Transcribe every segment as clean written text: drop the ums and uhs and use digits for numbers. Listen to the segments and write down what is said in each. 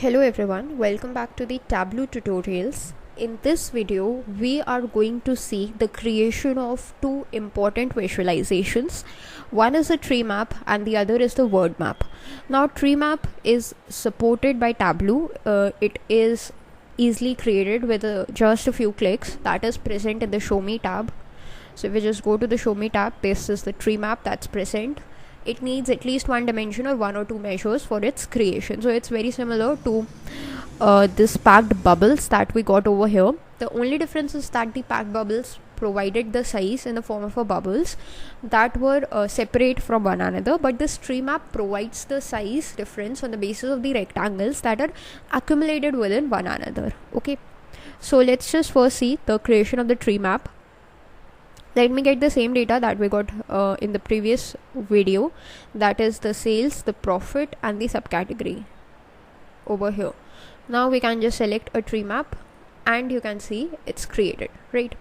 Hello everyone, welcome back to the Tableau tutorials. In this video, we are going to see the creation of two important visualizations. One is a tree map and the other is the word map. Now tree map is supported by Tableau. It is easily created with just a few clicks. That is present in the show me tab. So if we just go to the show me tab, this is the tree map that's present. It needs at least one dimension or one or two measures for its creation. So it's very similar to this packed bubbles that we got over here. The only difference is that the packed bubbles provided the size in the form of a bubbles that were separate from one another, but this tree map provides the size difference on the basis of the rectangles that are accumulated within one another. Okay, so let's just first see the creation of the tree map. Let me get the same data that we got in the previous video, that is the sales, the profit and the subcategory over here. Now we can just select a tree map and you can see it's created, right?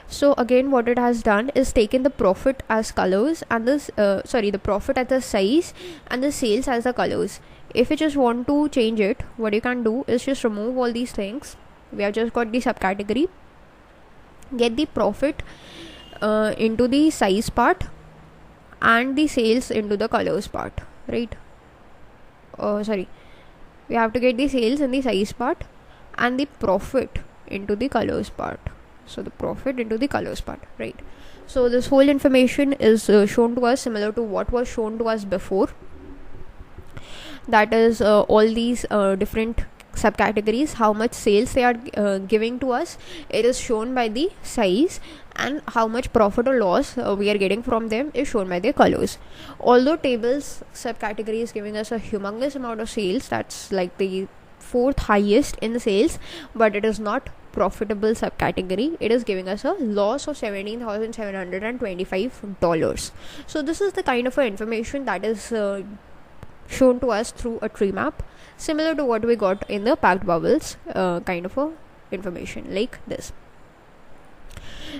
So again what it has done is taken the profit as colors and this the profit as the size and the sales as the colors. If you just want to change it, what you can do is just remove all these things. We have just got the subcategory, get the profit into the size part and the sales into the colors part, right? We have to get the sales in the size part and the profit into the colors part. So the profit into the colors part, right? So this whole information is shown to us similar to what was shown to us before, that is all these different subcategories, how much sales they are giving to us. It is shown by the size, and how much profit or loss we are getting from them is shown by their colors. Although tables subcategory is giving us a humongous amount of sales, that's like the fourth highest in the sales, but it is not profitable subcategory. It is giving us a loss of $17,725. So this is the kind of information that is shown to us through a tree map, similar to what we got in the packed bubbles kind of a information like this.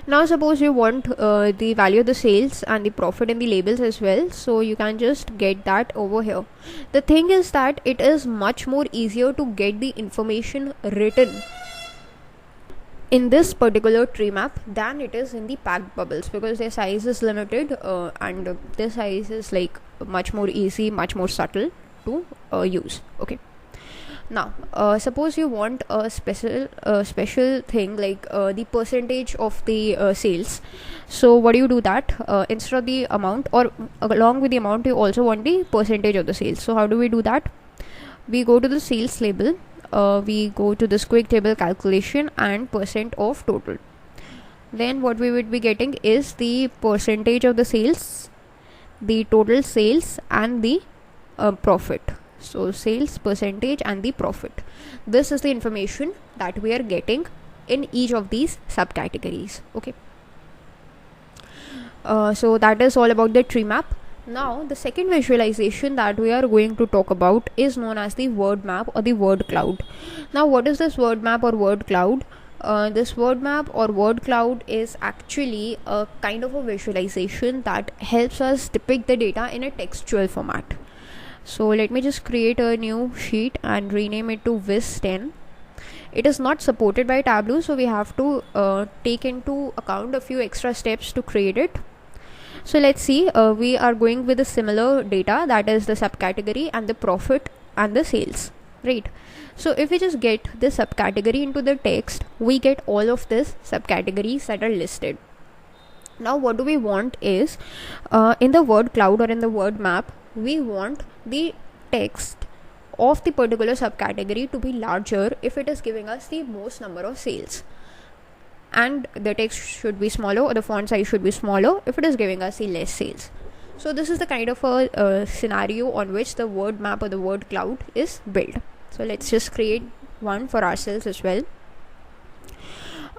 Now suppose you want the value of the sales and the profit in the labels as well, so you can just get that over here. The thing is that it is much more easier to get the information written in this particular tree map than it is in the packed bubbles, because their size is limited and this size is like much more easy, much more subtle to use. Okay, now suppose you want a special thing like the percentage of the sales. So what do you do that instead of the amount, or along with the amount, you also want the percentage of the sales. So how do we do that? We go to the sales label, we go to this quick table calculation and percent of total. Then what we would be getting is the percentage of the sales, the total sales and the profit. So sales, percentage and the profit. This is the information that we are getting in each of these subcategories. Okay, so that is all about the tree map. Now the second visualization that we are going to talk about is known as the word map or the word cloud. Now what is this word map or word cloud? This word map or word cloud is actually a kind of a visualization that helps us depict the data in a textual format. So let me just create a new sheet and rename it to Viz 10. It is not supported by Tableau, so we have to take into account a few extra steps to create it. So let's see, we are going with a similar data, that is the subcategory and the profit and the sales, right? So if we just get the subcategory into the text, we get all of this subcategories that are listed. Now what do we want is in the word cloud or in the word map, we want the text of the particular subcategory to be larger if it is giving us the most number of sales, and the text should be smaller, or the font size should be smaller if it is giving us the less sales. So this is the kind of a scenario on which the word map or the word cloud is built. So let's just create one for ourselves as well.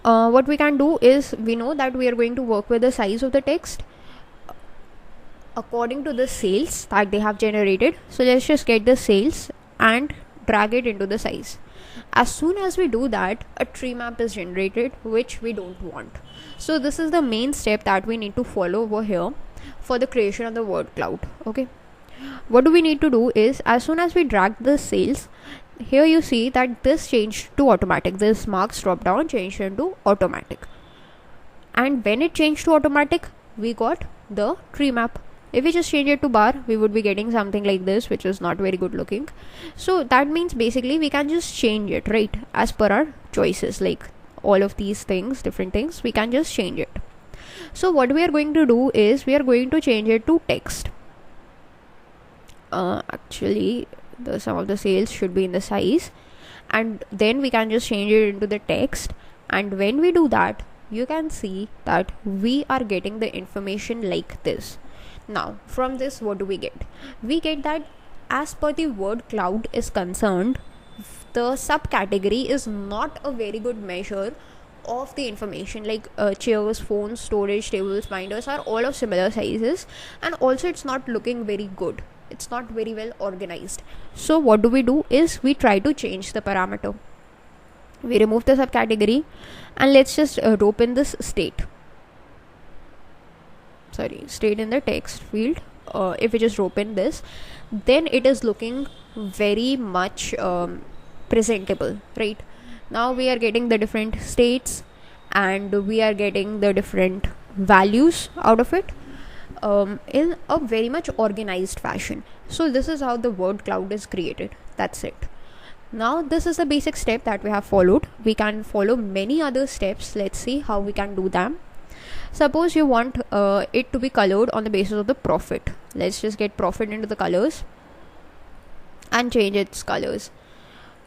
What we can do is, we know that we are going to work with the size of the text according to the sales that they have generated. So let's just get the sales and drag it into the size. As soon as we do that, a tree map is generated, which we don't want. So this is the main step that we need to follow over here for the creation of the word cloud. Okay, what do we need to do is, as soon as we drag the sales, here you see that this changed to automatic. This marks drop down changed into automatic, and when it changed to automatic, we got the tree map. If we just change it to bar, we would be getting something like this, which is not very good looking. So that means basically we can just change it, right, as per our choices. Like all of these things, different things, we can just change it. So what we are going to do is we are going to change it to text. Actually, some of the sales should be in the size, and then we can just change it into the text. And when we do that, you can see that we are getting the information like this. Now from this, what do we get? We get that as per the word cloud is concerned, the subcategory is not a very good measure of the information. Like chairs, phones, storage, tables, binders are all of similar sizes, and also it's not looking very good. It's not very well organized. So what do we do is we try to change the parameter. We remove the subcategory, and let's just rope in this state in the text field. If we just rope in this, then it is looking very much presentable, right? Now we are getting the different states, and we are getting the different values out of it in a very much organized fashion. So this is how the word cloud is created. That's it. Now this is the basic step that we have followed. We can follow many other steps. Let's see how we can do them. Suppose you want it to be colored on the basis of the profit. Let's just get profit into the colors and change its colors.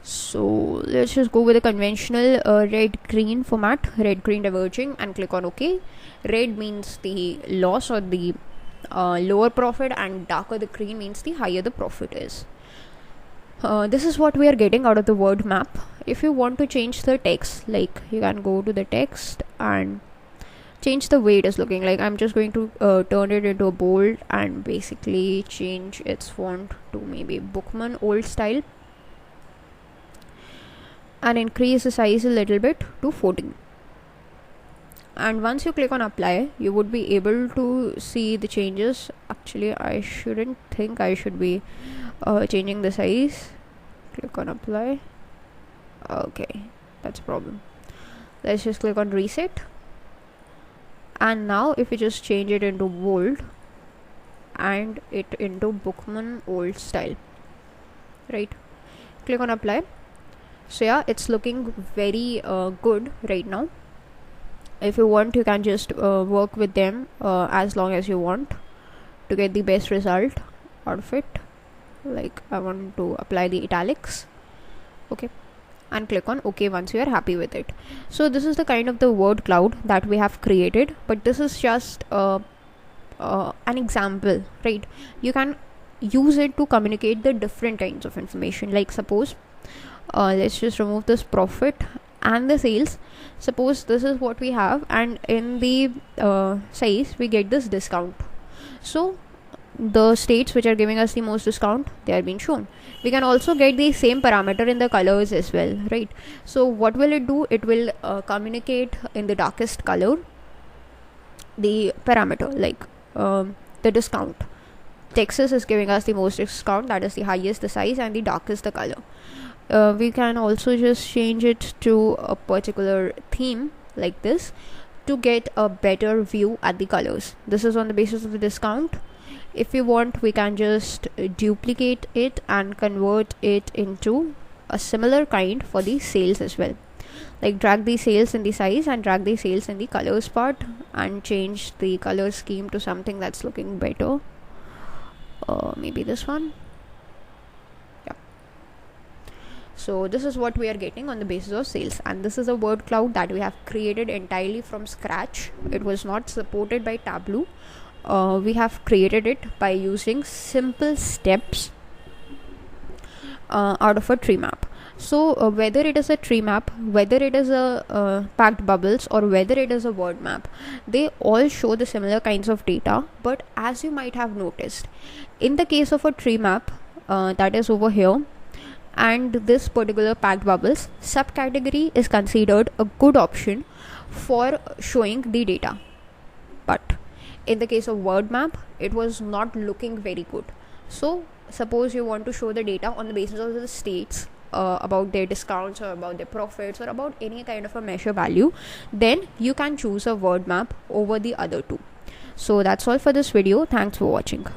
So let's just go with a conventional red green format, red green diverging, and click on OK. Red means the loss or the lower profit, and darker the green means the higher the profit is. This is what we are getting out of the word map. If you want to change the text, like you can go to the text and change the way it is looking. Like I'm just going to turn it into a bold and basically change its font to maybe Bookman old style, and increase the size a little bit to 14. And once you click on apply, you would be able to see the changes. Actually, I shouldn't think I should be changing the size. Click on apply. Okay, that's a problem. Let's just click on reset. And now if we just change it into bold and it into Bookman old style, right? Click on apply. So yeah, it's looking very good right now. If you want, you can just work with them as long as you want to get the best result out of it. Like I want to apply the italics. Okay, and click on OK once you are happy with it. So this is the kind of the word cloud that we have created, but this is just an example, right? You can use it to communicate the different kinds of information. Like suppose let's just remove this profit and the sales. Suppose this is what we have, and in the size we get this discount. So the states which are giving us the most discount, they are being shown. We can also get the same parameter in the colors as well, right? So what will it do? It will communicate in the darkest color the parameter, like the discount. Texas is giving us the most discount, that is the highest the size, and the darkest the color. We can also just change it to a particular theme like this to get a better view at the colors. This is on the basis of the discount. If we want, we can just duplicate it and convert it into a similar kind for the sales as well. Like drag the sales in the size and drag the sales in the colors part and change the color scheme to something that's looking better. Maybe this one. Yeah. So this is what we are getting on the basis of sales, and this is a word cloud that we have created entirely from scratch. It was not supported by Tableau. We have created it by using simple steps out of a tree map. So whether it is a tree map, whether it is a packed bubbles, or whether it is a word map, they all show the similar kinds of data. But as you might have noticed, in the case of a tree map, that is over here, and this particular packed bubbles, subcategory is considered a good option for showing the data. But in the case of word map, it was not looking very good. So suppose you want to show the data on the basis of the states about their discounts or about their profits or about any kind of a measure value, then you can choose a word map over the other two. So that's all for this video. Thanks for watching.